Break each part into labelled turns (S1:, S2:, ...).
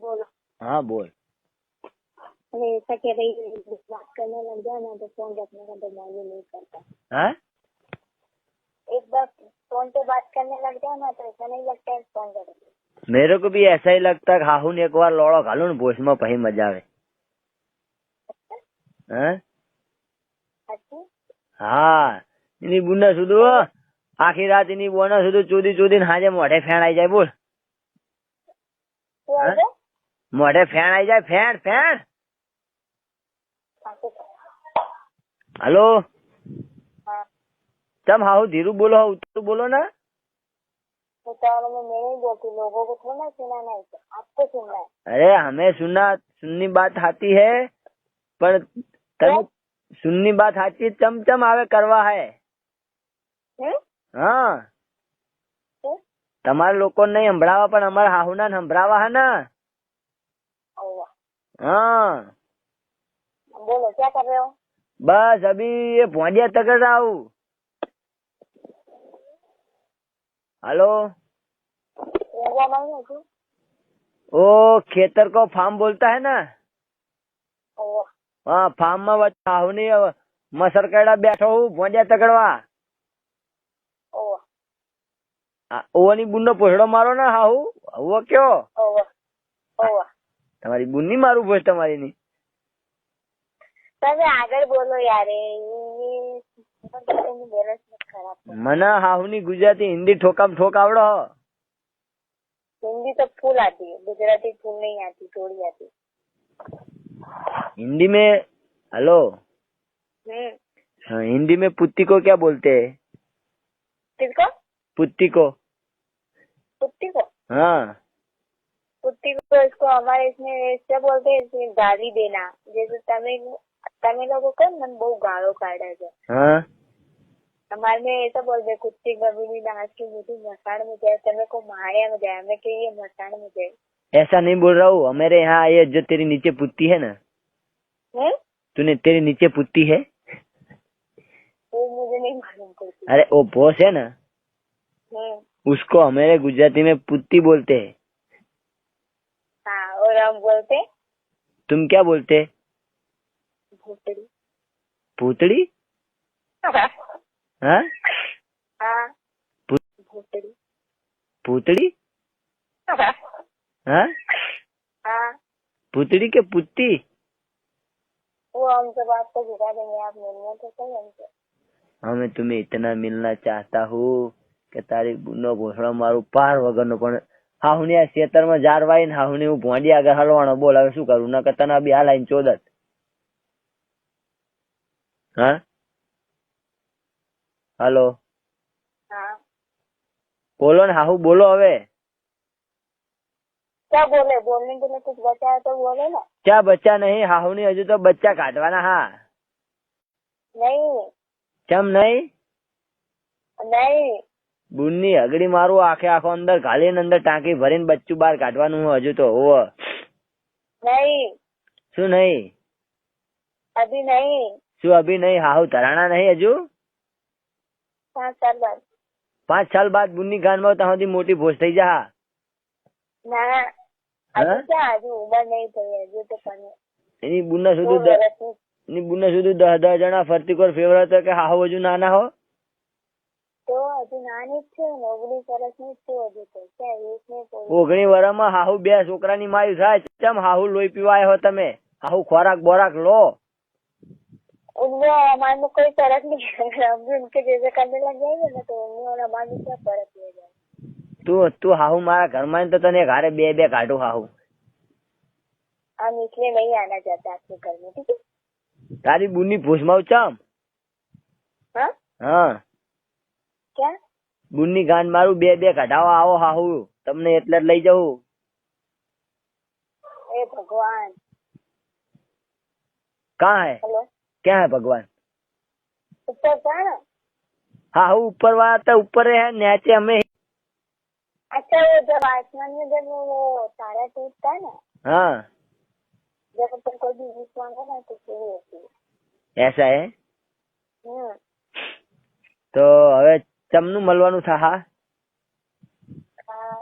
S1: बोलो।
S2: हाँ बोल।
S1: अरे ऐसा कह रही है, बात करने लग जाए ना तो फोन रखने का तो मन ही नहीं करता।
S2: हाँ
S1: एक बार फोन पे बात करने लग जाए ना तो ऐसा नहीं लगता है फोन करेंगे।
S2: मेरे को भी ऐसा ही लगता है। हाहू ने एक बार लोड़ो घालू ने भोज में पही मजा आवे। हाँ
S1: अच्छा
S2: हाँ इनी बुना सुधू आखी रात इनी बोना सुधू चूदी चूदी हाजे मोढ़े फेण आई जाए। बोल
S1: क्या
S2: हाँ?
S1: है?
S2: मोढ़े फेण आई जाए। फेण फेण। हेलो
S1: हाँ
S2: तम हाहू धीरू बोलो उतर बोलो ना।
S1: तो चावल में मैं नहीं बोलती, लोगों को थोड़ा सुनाना है, आपको सुनना है।
S2: अरे हमें सुननी बात आती है पर तने सुननी बात आती है चमचम आवे करवा है। हाँ તમારે લોકો નહીં સંભળાવા પણ અમારા હાહુના સંભળાવા હે ને। हाँ
S1: बोलो क्या कर रहे हो?
S2: बस अभी ये भोंजिया तक आऊ। हेलो
S1: नहीं है क्यों?
S2: ओ खेतर को फार्म बोलता है ना। हाँ फार्म में बस हाहू नहीं मसर केड़ा बैठो हूँ भोंजिया तकड़वा। ઓની બુનનો પોછડો મારો ને હાહુ वो क्यों તમારી બુનની મારું ભોજ તમારી ની।
S1: તમે આગળ બોલો યાર, બેલેન્સ खराब है।
S2: મને હાહુની ગુજરાતી હિન્દી ઠોકામ ઠોક આવડો।
S1: हिंदी तो फुल आती है, गुजराती फुल नहीं आती, थोड़ी आती।
S2: हिंदी में हेलो हाँ, हिंदी में पुत्ती को क्या बोलते हैं?
S1: किसको?
S2: पुत्ती को।
S1: कुत्ती को?
S2: हाँ
S1: कुत्ती को इसको हमारे इसमें ऐसे बोलते हैं, इसमें गाली देना। जैसे तमिल लोगों को मन बहु गालो काढ़े છે।
S2: हाँ
S1: हमारे में ऐसा बोलते, कुत्ती कभी भी नाच की मुझे मसाण में जाए, तमें को मारिया में जाए, हमें कहिए मसाण में जाए।
S2: ऐसा नहीं बोल रहा हूँ। हमारे यहाँ ये जो तेरी नीचे पुत्ती है ना, तूने तेरे नीचे पुत्ती है
S1: वो मुझे नहीं मालूम करती।
S2: अरे वो भोस है ना, उसको हमारे गुजराती में पुत्ती बोलते हैं।
S1: हाँ और हम बोलते,
S2: तुम क्या बोलते?
S1: भूतड़ी।
S2: भूतड़ी? हाँ
S1: हाँ भूतड़ी।
S2: भूतड़ी? हाँ
S1: हाँ
S2: भूतड़ी के पुत्ती?
S1: वो हम सब आपको बुला देंगे, आप मिलने तो सही हमसे।
S2: हमें तुम्हें इतना मिलना चाहता हूँ कि तारी बुनो घोषणा मारू पार वगर नो पण हाहुनी आ खेतर में जारवाई ने हाहुनी हूँ भोंडी आगे हलवानो। बोल હવે શું કરું? નકર તને બી હાલાઈને ચોદત। हाँ हेलो
S1: हाँ
S2: बोलो ने हाहू बोलो હવે।
S1: क्या बोले? बोलने के लिए कुछ बचा है तो बोले ना।
S2: क्या बच्चा नहीं हाहुनी हजू तो बच्चा काटवाना। हाँ
S1: नहीं
S2: चम नहीं
S1: नहीं
S2: બુનની હગડી મારું આખે આખો અંદર ઘાલીને અંદર ટાંકી ભરીને બચ્ચું બહાર કાઢવાનું હજુ તો હોવ।
S1: नहीं
S2: શું નહીં?
S1: अभी नहीं,
S2: શું અભી નહીં? હાહુ ધરાણા નહીં હજુ?
S1: 5 साल बाद।
S2: 5 साल बाद બુનની ગાનમાં ત્યાં સુધી મોટી ભોજ થઈ જા।
S1: ना अभी क्या, अभी उम्र नहीं थी, अभी तो पढ़ने
S2: એની બુના સુધી એની બુના સુધી 10 જણા ફરતી કોર ફેવરા તો કે હાહુ હજુ નાના हो
S1: तो अभी नानी छे, 19 વર્ષની છે હજુ તો। क्या इसमें कोई
S2: 19 વર્ષમાં હાહુ 2 છોકરાની માયું થાય। ચમ હાહુ લોહી પીવા આવ્યો તમે? હાહુ ખોરાક બોરાક લો।
S1: उनमें हमारे में कोई फर्क नहीं है। हम भी उनके जैसे करने लग जाएंगे ना तो उनमें और हमारे में क्या फर्क हो जाए।
S2: તું હાહુ મારા ઘરમાં તો તને ઘરે બે કાઢું હાહુ।
S1: हम इसलिए नहीं आना चाहते आपके घर में, ठीक है?
S2: તારી બુની ભૂસમાં ચમ?
S1: हाँ
S2: હા
S1: क्या?
S2: બુની ગાન મારું બે કાઢાવા આવો હાહુ તમને એટલે જ લઈ જાઉં।
S1: हे भगवान।
S2: कहाँ है?
S1: हेलो
S2: क्या है भगवान?
S1: ऊपर था ना।
S2: हाहू ऊपर वाला तो ऊपर है नीचे हमें।
S1: अच्छा वो जब आसमान में जब वो तारा टूटता है ना,
S2: हाँ
S1: जब ऊपर कोई भी विश मांगा ना तो पूरी होती है।
S2: ऐसा है तो હવે ચમનું મળવાનું થા। હા
S1: हाँ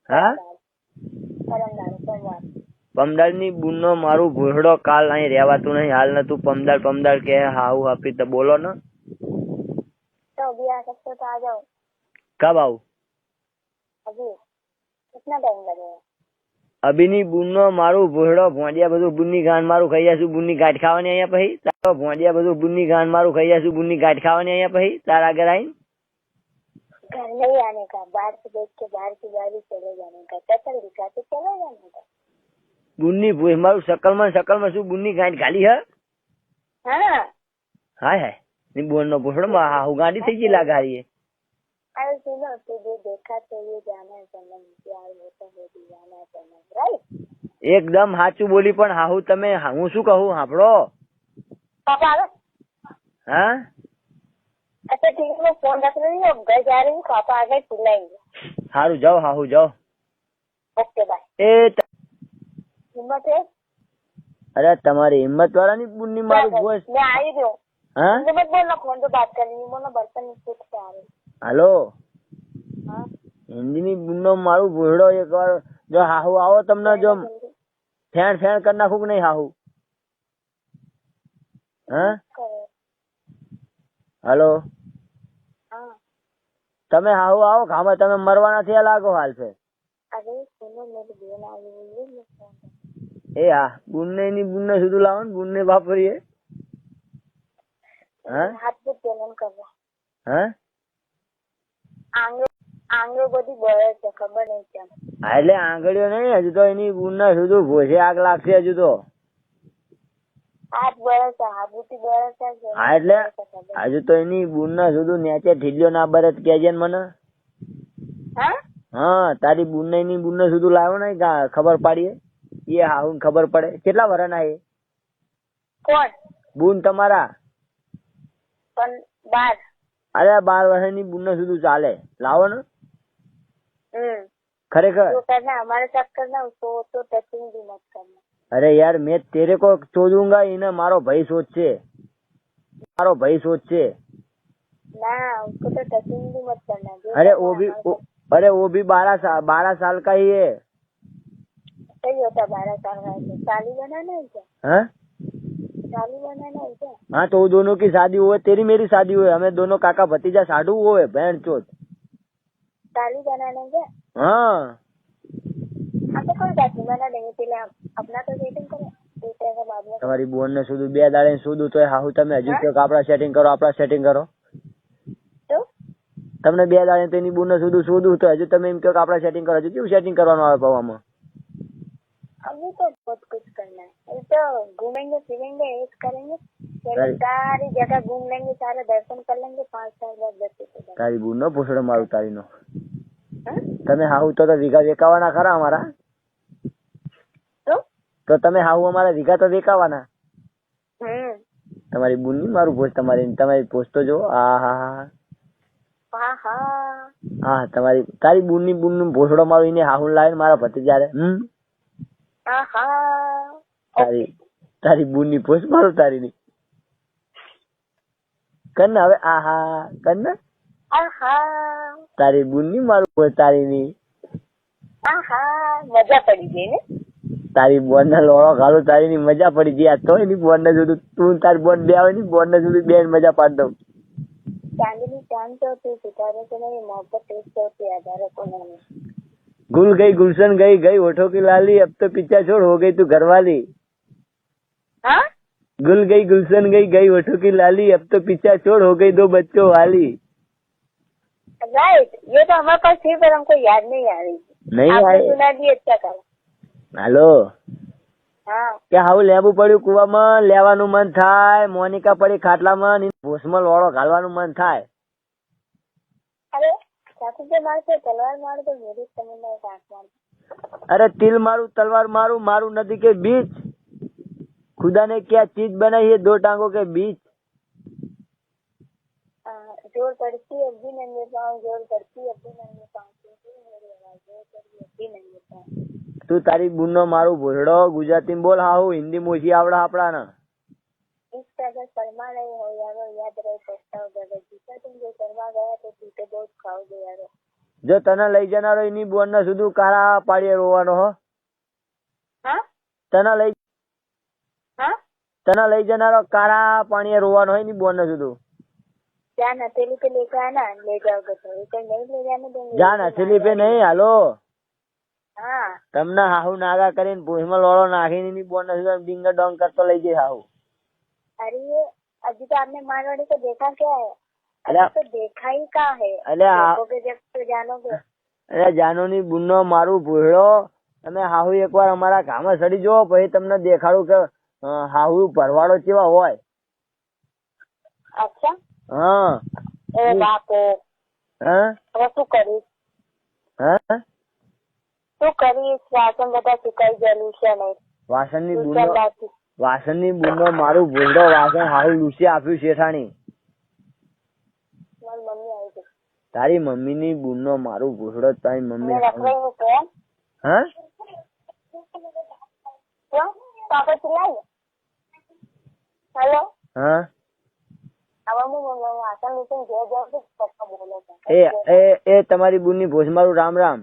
S2: हाँ પમદાળ ની બુનનો મારું ભોયડો કાલ અહીં રહેવાતું નહીં. હાલ નતું પમદાળ કે હાઉ આપી તો બોલો ને.
S1: तो अभी आ सकते हो तो आ जाओ.
S2: कब आऊं?
S1: अभी कितना टाइम लगेगा?
S2: અભી ની બુનનો મારું ભોયડો ભોંડિયા બધું બુનની ગાંઠ મારું ખાઈ જાશું. બુનની ગાંઠ ખાવાની અહીંયા પછી તારો ભોંડિયા બધું બુનની ગાંઠ મારું ખાઈ જાશું. બુનની ગાંઠ ખાવાની અહીંયા પછી તારા આગળ આવીને
S1: घर नहीं आने का, बाहर से देख के बाहर की गाड़ी चले जाने का, टक्कर दिखा के चले जाने का.
S2: બુનની ભોય મારું શકલમાં શું બુનની ગાંઠ ખાલી હે?
S1: हाँ.
S2: હાય ની બોન નો ભોયડો હાઉ ગાંડી થઈ ગઈ લાગારી.
S1: अरे सुनो, तुझे देखा तो ये जाना है सनम, प्यार होता है दीवाना है सनम, राइट?
S2: એકદમ સાચું બોલી. પણ હાહુ તમે હું શું કહું સાંભળો.
S1: पापा आ गए?
S2: હા
S1: अच्छा ठीक है, मैं फोन रख रही हूँ, अब घर जा रही हूँ, पापा आ गए चिल्लाएंगे.
S2: સારું જાઓ હાહુ જાઓ.
S1: Okay bye.
S2: એ
S1: हिम्मत है?
S2: અરે તમારી હિંમત વાળાની બુનની મારું ભોય.
S1: मैं आ ही रही हूँ.
S2: હા
S1: मुझे मत बोलना, फोन पे बात कर रही हूँ, बोलना बर्तन पूछ के आ रही.
S2: હાલો
S1: हाँ
S2: હિન્દીની બુનનો મારું ભોયડો એકવાર જો હાહુ આવો તમને જો ફેણ કરી નાખું કે નહીં હાહુ? હા
S1: करो.
S2: હાલો
S1: हाँ
S2: તમે હાહુ આવો ખામાં તમે મરવાના થયા લાગો હાલ છે.
S1: अरे सुनो, मेरी बहन आई हुई है, मैं फोन कर.
S2: એ હા બુનને સુધી લાવો ને બુનને વાપરીએ. હા
S1: हाथ पे जलन कर रहा.
S2: હા
S1: आंगळे बधी बळे છે, ખબર નહીં કેમ.
S2: હા એટલે આંગળીઓ નહીં, હજુ તો એની બુનના સુધી ભોસે આગ લાગશે હજુ તો.
S1: હાથ બળે છે, હાથથી બળે છે.
S2: હા એટલે હજુ તો એની બુનના સુધી નેચે ઢીલ્યો ના બરે કેજે ને મને.
S1: હા
S2: હા તારી બુનને એની બુનને સુધી લાવ્યો ને ખબર પાડીએ. એ હાહુ ખબર પડે. કેટલા વરના એ
S1: કોણ?
S2: બુન તમારા?
S1: પણ 12.
S2: અરે 12 વર્ષની બુનને સુધી ચાલે. લાવો ને खरेखर.
S1: जो करना हमारे साथ करना, उसको तो टचिंग भी मत करना.
S2: अरे यार मैं तेरे को छोड़ूंगा ही ना. मारो भाई सोच से
S1: ना, उसको तो टचिंग भी मत करना.
S2: अरे वो भी 12 साल का ही है.
S1: सही होता 12 साल का है. शादी बनाना है क्या?
S2: हाँ
S1: शादी बनाना है क्या?
S2: हाँ तो वो दोनों की शादी हुए, तेरी मेरी शादी हुए, हमें दोनों काका भतीजा साधु हुए. बहन चोत
S1: शादी बनाना है क्या?
S2: हाँ
S1: आपको कोई बात नहीं, बना देंगे. पहले आप अपना तो सेटिंग करो, दूसरे का बाद में.
S2: તમારી બોન ને સુધી 2 દાડે સુધી તો હાહુ તમે હજુ તો આપડા સેટિંગ કરો
S1: तो
S2: તમને 2 દાડે તો એની બોન ને સુધી તો હજુ તમે એમ કહો કે આપડા સેટિંગ કરો. હજુ કેવું સેટિંગ કરવાનું આવે પવામાં?
S1: अभी तो बहुत कुछ करना है. अभी तो घूमेंगे फिरेंगे, ऐश करेंगे, सारी जगह घूम लेंगे, सारे दर्शन कर लेंगे. 5 साल बाद 10 साल.
S2: તારી બોન નો પૂછડો મારું તારી નો.
S1: हाँ?
S2: તમે હાહુ તો વીઘા વેકાવાના ખરા અમારા? તો તમે હાહુ અમારા વીઘા તો વેકાવાના. તમારી બુન ની મારું પોસ્ટ તમારી પોસ્ટ તો જો. હા તારી બુન નું ભોસડો મારું એને હાહુ લાવીને મારા ભતીજા રે. તારી બુન ની પોસ્ટ મારું તારી ની કર ને હવે. કર ને તારી બુન ની મારું પોસ્ટ તારી ની.
S1: મજા પડી ગઈ ને.
S2: તારી બોન ને લોળો ઘાલું તારી ની મજા પડી ગઈ. તો એની બોન ને જોતું તું તારી બોન બે આવે ની બોન ને જોતું બેન મજા પાડ દઉં.
S1: चांदनी चांद तो होती, सितारे से नहीं, मोहब्बत एक होती है, हजारों को नहीं.
S2: गुल गई गुलशन गई होठों की लाली, अब तो पीछा छोड़ हो गई तू घरवाली.
S1: हाँ
S2: गुल गई गुलशन गई होठों की लाली, अब तो पीछा छोड़ हो गई 2 बच्चों वाली.
S1: राइट. ये तो हमारे पास थी पर हमको याद नहीं आ रही.
S2: नहीं
S1: आपने
S2: आई.
S1: सुना दी, अच्छा करा.
S2: હાલો
S1: હા
S2: કે હાઉ લેવું પડ્યું કુવામાં લેવાનું મન થાય. મોનિકા પડી ખાટલામાં ભોસમાં લોળો ઘાલવાનું મન થાય.
S1: अरे साथी से मार से तलवार मार दो, मेरी तमन्ना एक आंख मार दो.
S2: अरे तिल मारू तलवार मारू मारू नदी के बीच. खुदा ने क्या चीज बनाई है 2 टांगों के बीच.
S1: जोर पड़ती अब भी नंगे पाँव, जोर पड़ती अब भी नंगे पाँव. मेरी आवाज जोर पड़ी अब भी नंगे पाँव.
S2: તું તારી બુનનો મારું ભોસડો ગુજરાતી બોલ હાહુ. હિન્દી મોછી આવડે આપડાને.
S1: इश्क अगर शर्मा रहे हो यारो, याद रहे पछताओ जगह. जीता तुम जो शर्मा गया तो टूटे बहुत खाओगे यारो.
S2: જો તને લઈ જનારો એની બોન ને સુધી કાળા પાડીએ રોવાનો હો.
S1: હા
S2: તને લઈ જનારો કાળા પાણીએ રોવાનો હોય ની બોન સુધી
S1: जान हथेली पे लेकर आना, ले जाओगे तो इधर नहीं ले जाने देंगे।
S2: જાન હથેલી પે નહીં હાલો
S1: हाँ
S2: તમને હાહુ નાગા કરીને ભૂઈમાં લોળો નાખીને ની બોન ડીંગ ડોંગ કરતો લઈ જાય હાહુ।
S1: अरे ये अभी तो आपने मारवाड़ी को देखा क्या है?
S2: अरे
S1: अभी तो देखा ही कहाँ है?
S2: अरे
S1: देखोगे जब तो जानोगे।
S2: અરે જાનુની બુનનો મારું ભૂયડો તમે હાહુ એકવાર અમારા ગામમાં સડી જો પછી તમને દેખાડું કે હાહુ ભરવાડો કેવા હોય।
S1: अच्छा
S2: હા
S1: ए बाप रे
S2: હા
S1: હવે શું કરીશ?
S2: હા
S1: શું કરીશ? વાસણ બધા સુકાઈ ગયેલું છે નહીં।
S2: વાસણની બુનનો મારું ભૂયડો વાસણ હાહુ લૂસી આપ્યું શેઠાણી।
S1: મારી મમ્મી આવી ગઈ।
S2: તારી મમ્મીની બુનનો મારું ભૂયડો તારી મમ્મી
S1: मैं रख रही हूँ फोन।
S2: હા
S1: क्यों पापा चिल्लाए? हेलो
S2: હા
S1: अब હું વાસણ લૂસીને ઘેર જાઉં છું પપ્પા બોલે છે।
S2: એ તમારી બુનની ભોજ મારું રામ રામ।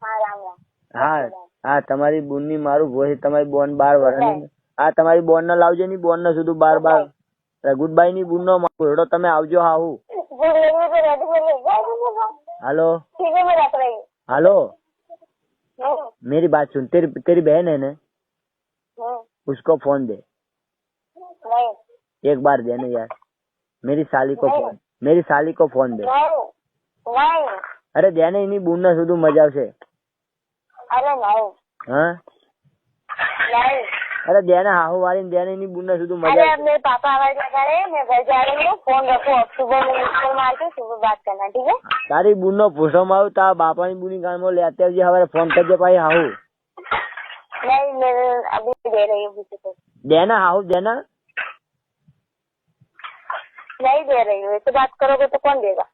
S1: હા રામ રામ।
S2: હા હા તમારી બુનની મારું ભોજ તમારી બોન 12 વર્ષની હા તમારી બોન ને લાવજો ની બોન ને સુધી 12 ગુડ બાય ની બુનનો ભૂયડો તમે આવજો હાહુ। हेलो
S1: ठीक है मैं रख रही हूँ।
S2: हेलो मेरी बात सुन तेरी बहन है ना उसको फोन दे
S1: नहीं
S2: एक बार दे ना यार मेरी साली को फोन दे
S1: नहीं
S2: अरे दे ना इन्हीं बूढ़ ना शुद्ध मजा से
S1: अरे नहीं
S2: हाँ
S1: नहीं
S2: अरे दे ना हाहू वाली दे ना इन्हीं बूढ़ ना शुद्ध मजा
S1: अरे अब मेरे पापा आवाज लगा रहे हैं मैं घर जा रही हूँ फोन रखो अब सुबह में स्कूल मार के सुबह बात करना ठीक है।
S2: तारी बूढ़ नो पूछो मारू तारा बापा ની બુની ગામ માં લેતે આવજે હવારે ફોન કરજે ભાઈ હાહુ
S1: नहीं मैं अभी दे रही हूँ किसी को
S2: देना हाहू देना
S1: नहीं दे रही हूँ ऐसे बात करोगे तो कौन देगा।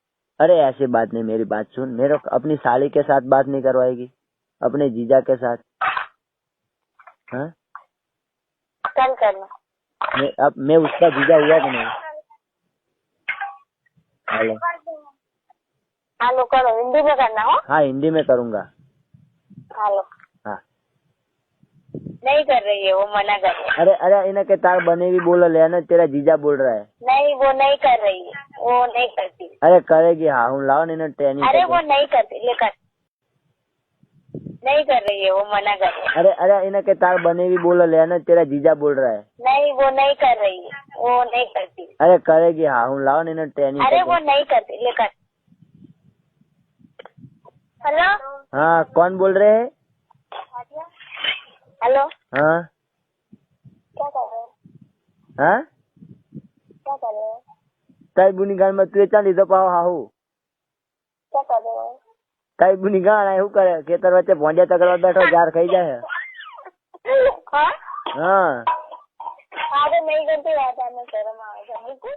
S2: अरे ऐसी बात नहीं मेरी बात सुन मेरे अपनी साली के साथ बात नहीं करवाएगी अपने जीजा के साथ हाँ
S1: कल करना
S2: मैं उसका जीजा हुआ कि नहीं। हेलो
S1: हेलो करो हिंदी में करना हो।
S2: हाँ हिंदी में करूँगा।
S1: हेलो
S2: हाँ
S1: नहीं कर रही है वो मना कर रही है।
S2: अरे इन्हें के तार बनेगी बोल लेना तेरा जीजा बोल रहा है।
S1: नहीं वो नहीं कर रही है वो नहीं करती।
S2: अरे करेगी हाँ हूँ लाओ इन्हें ट्रेनिंग
S1: अरे वो नहीं करती लेकर नहीं कर रही है वो मना कर रही है।
S2: अरे इन्हें के तार बनेगी बोल लेना तेरा जीजा बोल रहा है।
S1: नहीं वो नहीं कर रही है वो नहीं करती।
S2: अरे करेगी हाँ हूँ लाओ इन्हें ट्रेनिंग
S1: अरे वो नहीं करती लेकर। हेलो
S2: हाँ कौन बोल रहे हैं।
S1: हेलो
S2: हाँ
S1: क्या कर रहे हो?
S2: हाँ
S1: क्या कर रहे हो?
S2: ताई बुनी गान में तू चाली तो पाओ हाहू
S1: क्या कर रहे हो?
S2: ताई बुनी गान आए हूँ करे खेतर वच्चे भोंडिया तकड़वा बैठो जार खाई जाए।
S1: हाँ
S2: हाँ
S1: आगे नहीं करती रहता मैं शर्म आएगा बिल्कुल।